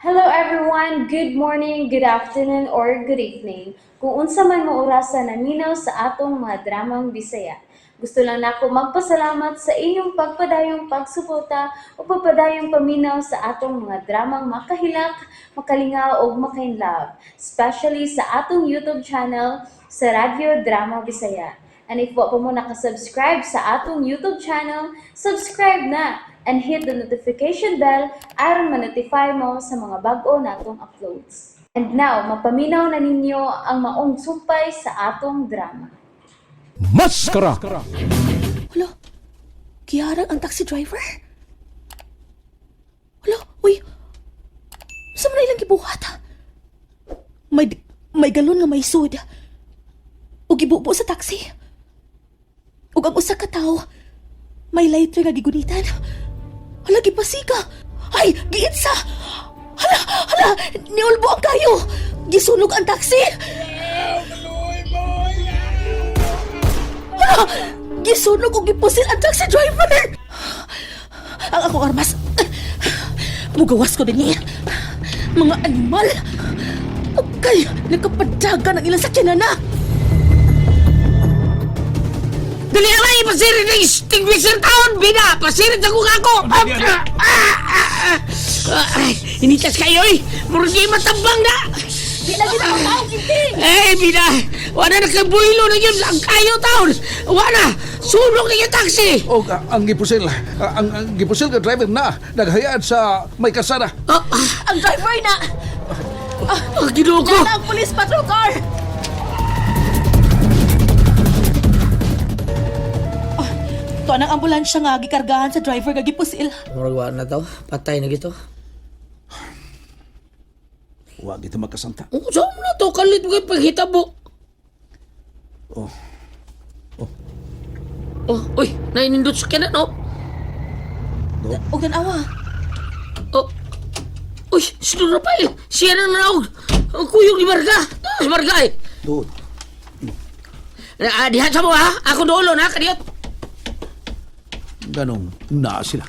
Hello everyone, good morning, good afternoon, or good evening. Kung unsa man mo orasan naminaw sa atong mga dramang Bisaya. Gusto lang nako magpasalamat sa inyong pagpadayong pagsuporta o pagpadayong paminaw sa atong mga dramang makahilak, makalingaw o makainlove, especially sa atong YouTube channel sa Radyo Drama Bisaya. And if wa pa mo nakasubscribe sa atong YouTube channel, subscribe na and hit the notification bell aron ma-notify mo sa mga bag-o natong uploads. And now, mapaminaw na ninyo ang maong sumpay sa atong drama. Maskara! Hala, Kiara ang taxi driver? Hala, uy, saan mo na ilang gibuhat? May galon nga may sud. O gibubo sa taxi. O ang usa ka tao, may lighter nga gigunitan. Hala, gipasika. Ay, giitsa! Hala, niulbo ang kayo! Gisunog ang taxi! Hala, gisunog o gipusil ang taxi driver! Ang akong armas, mugawas ko din mga animal! Okay, nagkapadagan ang ilang sakyanan na! Dali naman ipasirit ng extinguisher taon, bina! Pasirit ako nga ako! Initas kayo eh! Murag kayo matambang na! Di lagi na ang tao, Kinting! Eh, bina! Wala na kabuhilo na yun! Ang kayo taon! Wala! Sunog na yung taxi! O ang gipusil, ang gipusil ka driver na naghayaan sa may kasada. Ang driver na! Ginoo ko! Yan ang police patrol car! Ito ang ambulansya nga gikargahan sa driver nga gipusil. Murag wala na to. Patay na gito. Huwag ito magkasanta. Saan mo na to? Kalit mo kayo paghitabo. Oh, Oh, uy! Nainindot sa kanan, oh! Huwag awa. Oh! Uy! Si Don Rafael! Siya na nanawag! Ang kuyong ni Marga! Si Marga eh! dude. Dihan sa mo ha! Ako doon ha! Kaniyot! Ganong na sila.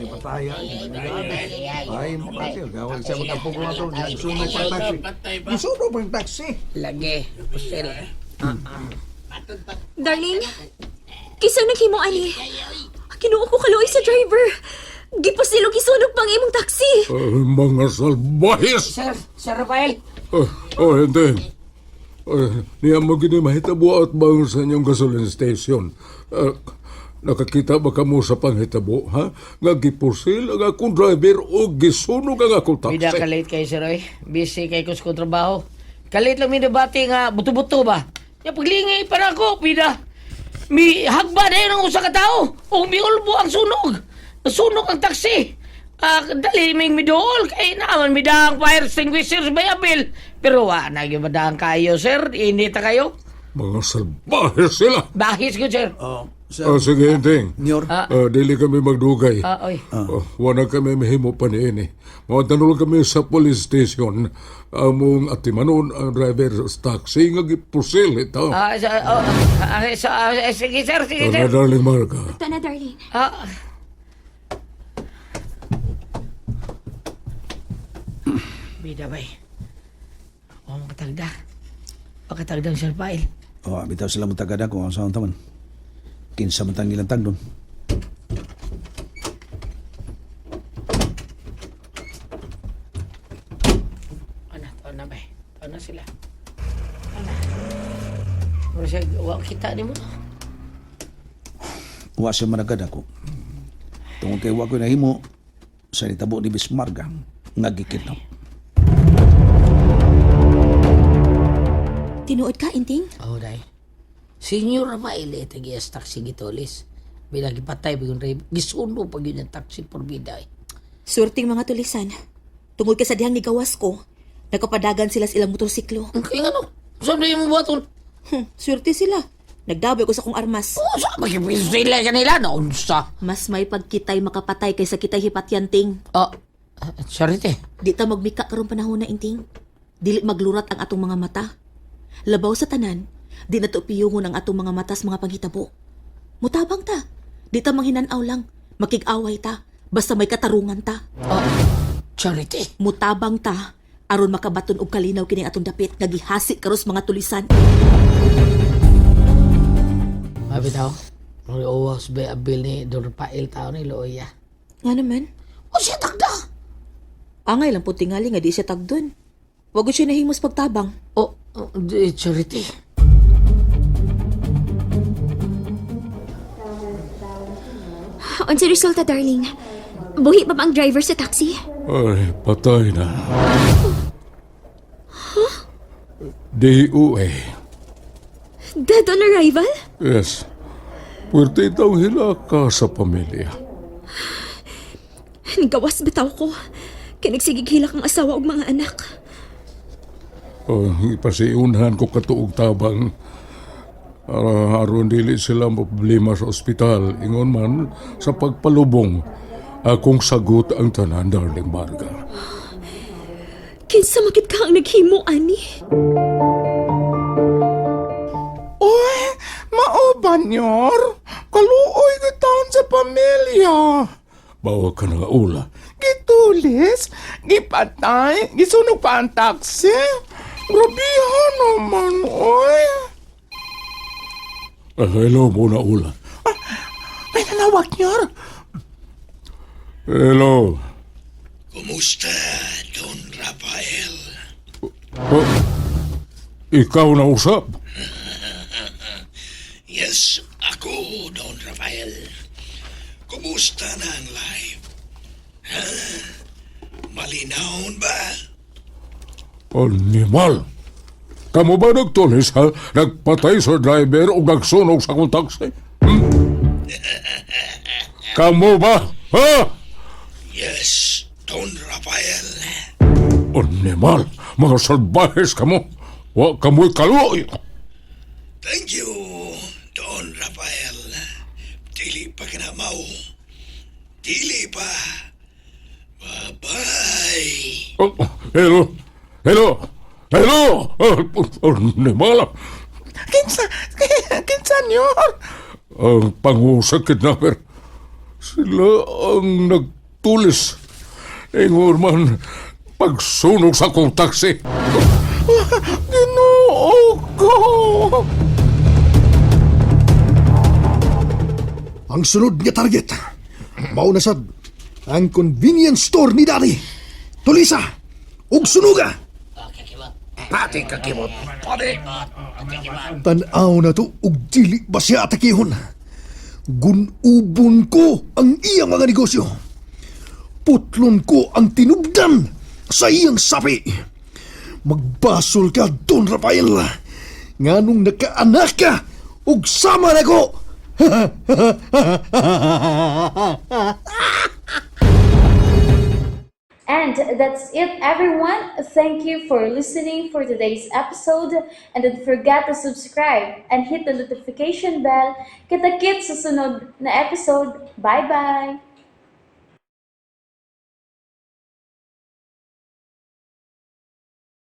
Patay. Ay, makasil. Gawag siya magkapog na ito. Sunog pang taxi. Sunog pang taxi. Lagi! Pusel! Darling, kisang naghimo ani. Kinuha ko kaluoy sa driver. Gipasilog isunog pang imong taxi. Mga salbahis! Sir Rafael! Hindi. Niya mo gini mahitabo at bang sa inyong gasoline station. Nakakita ba kamo sa panghitabo, ha? Nga gipusil ang akong driver o gisunog ang akong Bida taxi. kalit kayo, sir oy. Busy kayo ko sa kontrabaho. Kalit lang minabati nga buto-buto ba? Ya paglingay para ako, bida. Mi hagba na yun ang usa ka tao. O mi ulbo ang sunog. Nasunog ang taxi. Dali may midol. Kaya naman midang fire extinguisher sa bayabil. Pero nagyan madang kayo, sir. Inita kayo. Mga salbahis sila. Bahis ko, sir. Sige, Hinting. Nyor. Dili kami magdugay. Oy. Wala kami mahimo pa niini. Matanong kami sa police station. Among atimanon ang driver sa taxi nga gipusil ito. Sige, sir. Sige, Ano, sir. darling Marga? Ito na, darling. Bida bay. O, makatagda. Pakatagdang sir Pail. Oh, bitaw sila mo tagada kung ang saan taman. Kinsa man tang ilang tagdon. Ano ba? Ano sila? Ano? Mura siya, wak kita ni mo. Wa siya managad ako. Tungkol kay wa ko nahimo sa nitabo ni Bismarga nga gikidnap. Tinuod ka, Inting? Oh, day. Senior Rafael, tagias taxi gitolis. Bilang ipatay, bilang rin, gisuno pag yun yung taxi por biday. Surting mga tulisan. Tungod ka sa dihang nigawas ko, nagkapadagan sila sa ilang motorsiklo. Kaya ano? Saan na yung buhaton? Surti sila. Nagdabay ko sa kong armas. Oh, saan magkipiso sila kanila? Naunsa. Mas may pagkitay makapatay kaysa kitay hipatyanting. Sorry, te. Di ta magmika karon panahon na, Inting. Dili maglurat ang atong mga mata. Labaw sa tanan, di na to piyungon ang atong mga matas mga panghitabo. Mutabang ta. Di ta manghinanaw lang. Makig-away ta, basta may katarungan ta. Oh, Charity. Mutabang ta, aron makabaton og kalinaw kini atong dapit nga gihasi karos mga tulisan. Mabi tao. Nung iuwas ba abil ni Don Rafael tao ni Loya. Nga naman, O siya takda. angay lang po tingali nga di siya tagdon. Wag ko siya nahimos pagtabang. Charity. Unsa resulta, darling? Buhi pa ba ang driver sa taxi? Ay, patay na. DUA. Dead on arrival? Yes. Pwerte daw hilaka sa pamilya. Gawas bitaw ko. Kinagsigig hilak ang asawa ug mga anak. Ipasiunhan ko katuog tabang. Aron dili sila problema sa ospital. Ingon man sa pagpalubong. Akong sagot ang tanan, darling Marga. Kinsa makit ka ang naghimo, ani? Uy, mauban yor. Kaluoy gitan sa pamilya. Bawa ka na nga ula. Gitulis, gipatay, gisunog pa ang taxi. Grabihan naman, uy. Hello muna ula. May nanawag yor. Hello. Kumusta, Don Rafael? Ikaw na usap. Yes, ako, Don Rafael. Kumusta na ang life? Ha? Malinahon ba? Animal. Kamu ba nagtulis ha? Nagpatay sa driver o nagsunog sa kong taxi? Kamu ba? Ha? Yes, Don Rafael. Animal. Mga salbahes kamu. Wa kamo'y kaloy. Thank you, Don Rafael. Dili pa kinamaw. Dili pa. Bye-bye. Hello. Hello. Hello. Animal. Kinsa yor. Ang pangusag kidnapper. Sila ang nagtulis. Ingon man pagsunog sa kong taxi. Ginoo ko. Ang sunod nga target, mao na sad ang convenience store ni Daddy. Tulisa, ug sunuga. Pati kakimot. Pati. Tan-aw na to ug dili ba siya atakihon. Gunubon ko ang iyang mga negosyo. Putlon ko ang tinubdan sa iyang sapi. Magbasol ka, Don Rafael. Nganong nakaanak ka ug sama na ko. And that's it, everyone. Thank you for listening for today's episode. And don't forget to subscribe and hit the notification bell. Kita-kits sa sunod na episode. Bye-bye!